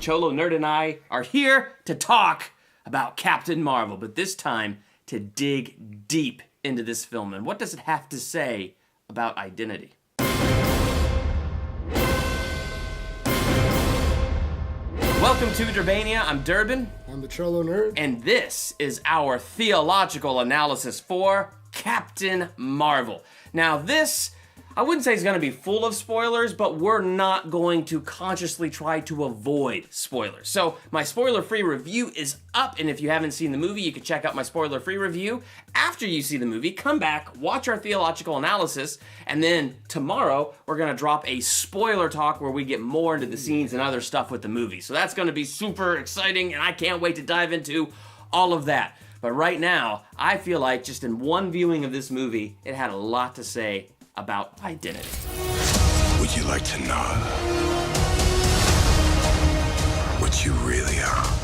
Cholo Nerd and I are here to talk about Captain Marvel, but this time to dig deep into this film. And what does it have to say about identity? Welcome to Durbania. I'm Durbin. I'm the Cholo Nerd. And this is our theological analysis for Captain Marvel. Now this, I wouldn't say is going to be full of spoilers, but we're not going to consciously try to avoid spoilers. So my spoiler-free review is up, and if you haven't seen the movie, you can check out my spoiler-free review. After you see the movie, come back, watch our theological analysis, and then tomorrow we're going to drop a spoiler talk where we get more into the scenes and other stuff with the movie. So that's going to be super exciting, and I can't wait to dive into all of that. But right now, I feel like just in one viewing of this movie, it had a lot to say about identity. Would you like to know what you really are?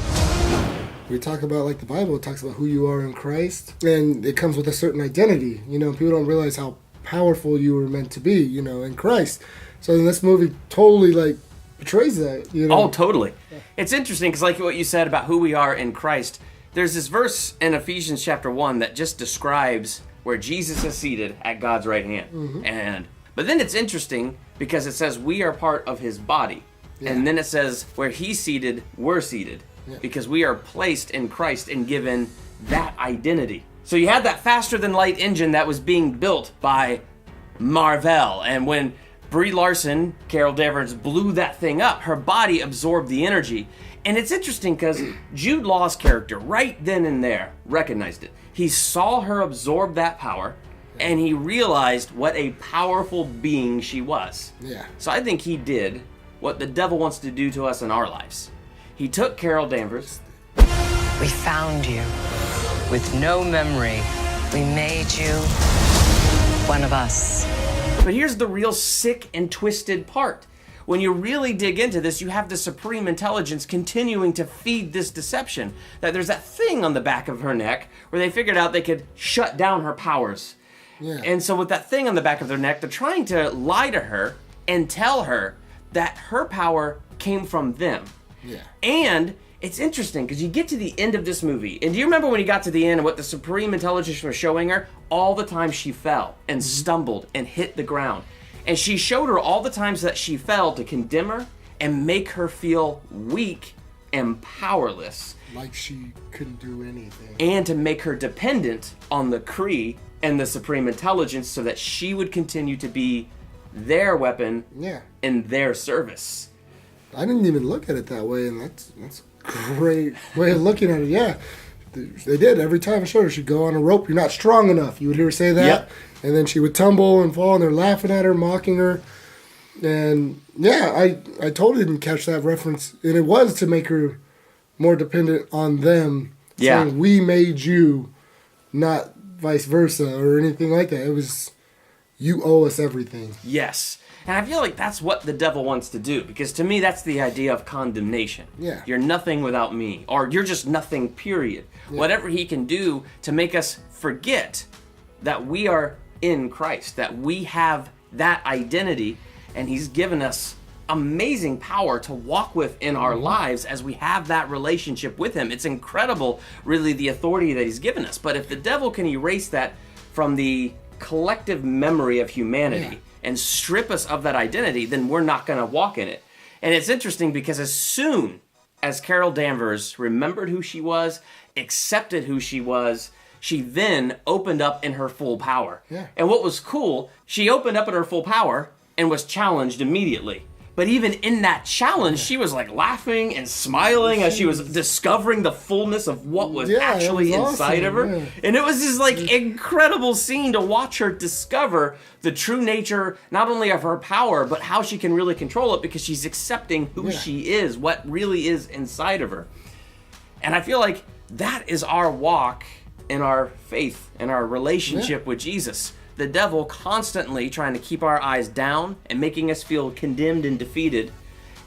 We talk about, like the Bible, it talks about who you are in Christ, and it comes with a certain identity. You know, people don't realize how powerful you were meant to be, you know, in Christ. So then this movie totally, like, portrays that, you know? Oh, totally. Yeah. It's interesting, because like what you said about who we are in Christ, there's this verse in Ephesians chapter 1 that just describes where Jesus is seated at God's right hand. Mm-hmm. But then it's interesting because it says we are part of his body. Yeah. And then it says where he's seated, we're seated. Yeah. Because we are placed in Christ and given that identity. So you had that faster than light engine that was being built by Marvel. And when Brie Larson, Carol Danvers, blew that thing up, her body absorbed the energy. And it's interesting because Jude Law's character, right then and there, recognized it. He saw her absorb that power, and he realized what a powerful being she was. Yeah. So I think he did what the devil wants to do to us in our lives. He took Carol Danvers. We found you with no memory. We made you one of us. But here's the real sick and twisted part. When you really dig into this, you have the supreme intelligence continuing to feed this deception. That there's that thing on the back of her neck where they figured out they could shut down her powers. Yeah. And so with that thing on the back of their neck, they're trying to lie to her and tell her that her power came from them. Yeah. And it's interesting because you get to the end of this movie, and do you remember when you got to the end and what the supreme intelligence was showing her? All the times she fell and stumbled and hit the ground. And she showed her all the times that she fell to condemn her and make her feel weak and powerless. Like she couldn't do anything. And to make her dependent on the Kree and the Supreme Intelligence so that she would continue to be their weapon in their service. I didn't even look at it that way, and that's a great way of looking at it, yeah. They did. Every time I showed her, she'd go on a rope. You're not strong enough. You would hear her say that. Yep. And then she would tumble and fall, and they're laughing at her, mocking her. And, yeah, I totally didn't catch that reference. And it was to make her more dependent on them. Yeah. Saying, we made you, not vice versa or anything like that. It was, you owe us everything. Yes. And I feel like that's what the devil wants to do, because to me, that's the idea of condemnation. Yeah. You're nothing without me, or you're just nothing, period. Yeah. Whatever he can do to make us forget that we are in Christ, that we have that identity, and he's given us amazing power to walk with in our lives as we have that relationship with him. It's incredible, really, the authority that he's given us. But if the devil can erase that from the collective memory of humanity, and strip us of that identity, then we're not going to walk in it. And it's interesting because as soon as Carol Danvers remembered who she was, accepted who she was, she then opened up in her full power. Yeah. And what was cool, she opened up in her full power and was challenged immediately. But even in that challenge, she was like laughing and smiling as she was discovering the fullness of what was actually inside of her. Yeah. And it was this like incredible scene to watch her discover the true nature, not only of her power, but how she can really control it because she's accepting who she is, what really is inside of her. And I feel like that is our walk in our faith and our relationship with Jesus. The devil constantly trying to keep our eyes down and making us feel condemned and defeated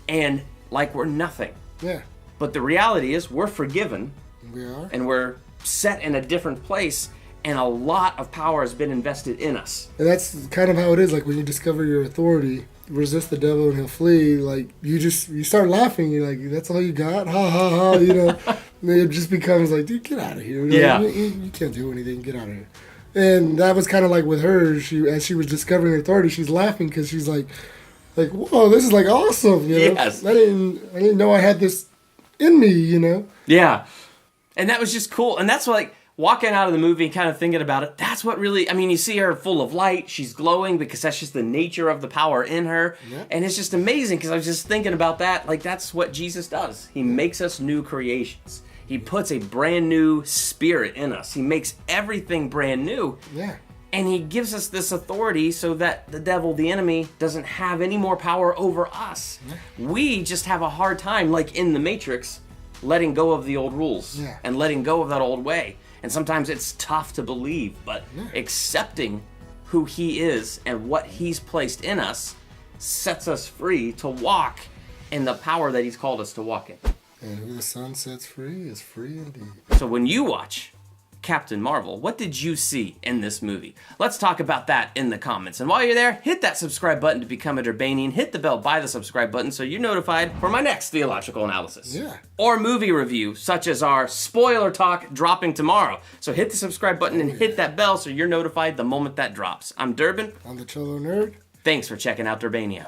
and like we're nothing. Yeah. But the reality is we're forgiven. We are. And we're set in a different place, and a lot of power has been invested in us. And that's kind of how it is, like when you discover your authority resist the devil and he'll flee. Like you start laughing. You're like, that's all you got? Ha ha ha. You know, and it just becomes like, dude, get out of here. You can't do anything. Get out of here. And that was kind of like with her. As she was discovering her authority, she's laughing because she's like, whoa, this is like awesome. You know? Yes. I didn't know I had this in me. You know. Yeah, and that was just cool. And that's like. Walking out of the movie and kind of thinking about it, that's what really, I mean, you see her full of light, she's glowing because that's just the nature of the power in her. Yeah. And it's just amazing because I was just thinking about that, like that's what Jesus does. He makes us new creations. He puts a brand new spirit in us. He makes everything brand new. Yeah. And he gives us this authority so that the devil, the enemy, doesn't have any more power over us. Yeah. We just have a hard time, like in the Matrix, letting go of the old rules and letting go of that old way. And sometimes it's tough to believe, but accepting who he is and what he's placed in us sets us free to walk in the power that he's called us to walk in. And who the Son sets free is free indeed. So when you watch Captain Marvel, what did you see in this movie? Let's talk about that in the comments. And while you're there, hit that subscribe button to become a Durbanian. Hit the bell by the subscribe button so you're notified for my next theological analysis. Yeah. Or movie review, such as our spoiler talk dropping tomorrow. So hit the subscribe button and hit that bell so you're notified the moment that drops. I'm Durbin. I'm the Cholo Nerd. Thanks for checking out Durbania.